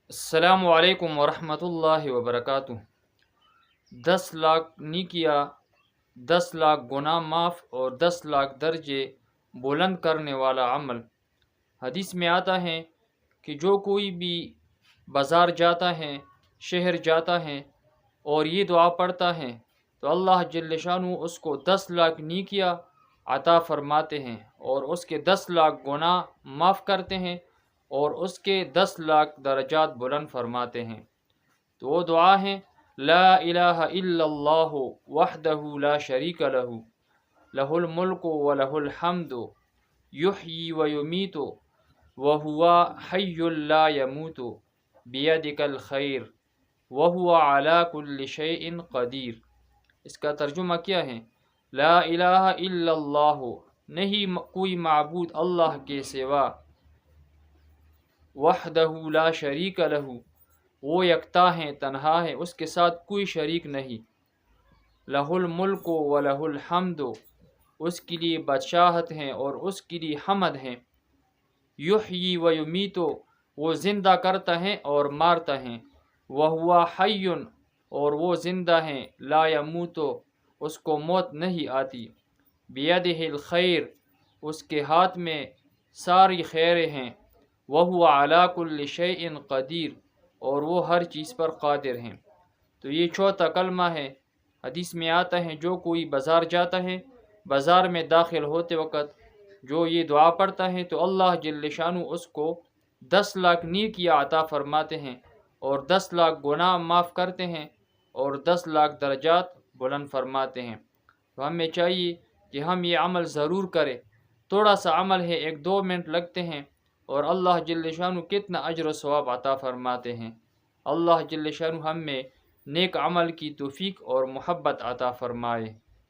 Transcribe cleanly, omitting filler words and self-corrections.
السلام علیکم ورحمۃ اللہ وبرکاتہ۔ 10 لاکھ نیکیاں، 10 لاکھ گناہ معاف اور 10 لاکھ درجے بلند کرنے والا عمل۔ حدیث میں آتا ہے کہ جو کوئی بھی بازار جاتا ہے، شہر جاتا ہے اور یہ دعا پڑھتا ہے تو اللہ جل شانہ اس کو 10 لاکھ نیکیاں عطا فرماتے ہیں اور اس کے 10 لاکھ گناہ معاف کرتے ہیں اور اس کے 10 لاکھ درجات بلند فرماتے ہیں۔ تو وہ دعا ہے: لا الہ الا اللہ وحدہ لا شریک لہ، لہ الملک و لہ الحمد، یحیی و یمیت وہو حی لا یموت، بیدک الخیر وہو علی کل شیء قدیر۔ اس کا ترجمہ کیا ہے؟ لا الہ الا اللہ، نہیں کوئی معبود اللہ کے سوا، وحدہ لا شریک لہ، وہ یکتا ہے، تنہا ہے، اس کے ساتھ کوئی شریک نہیں، لہ الملک و لہ الحمد، اس کے لیے بادشاہت ہیں اور اس کے لیے حمد ہیں، یحیی و یمیت، وہ زندہ کرتا ہے اور مارتا ہے، وہو حی، اور وہ زندہ ہیں، لا یموت، اس کو موت نہیں آتی، بیدہ الخیر، اس کے ہاتھ میں ساری خیریں ہیں، وہو علی کل شیء قدیر، اور وہ ہر چیز پر قادر ہیں۔ تو یہ چوتھا کلمہ ہے۔ حدیث میں آتا ہے جو کوئی بازار جاتا ہے، بازار میں داخل ہوتے وقت جو یہ دعا پڑھتا ہے تو اللہ جل شانہ اس کو 10 لاکھ نیکیاں عطا فرماتے ہیں اور 10 لاکھ گناہ معاف کرتے ہیں اور 10 لاکھ درجات بلند فرماتے ہیں۔ تو ہمیں چاہیے کہ ہم یہ عمل ضرور کریں۔ تھوڑا سا عمل ہے، 1-2 منٹ لگتے ہیں اور اللہ جل شانہ کتنا اجر و ثواب عطا فرماتے ہیں۔ اللہ جل شانہ ہم میں نیک عمل کی توفیق اور محبت عطا فرمائے۔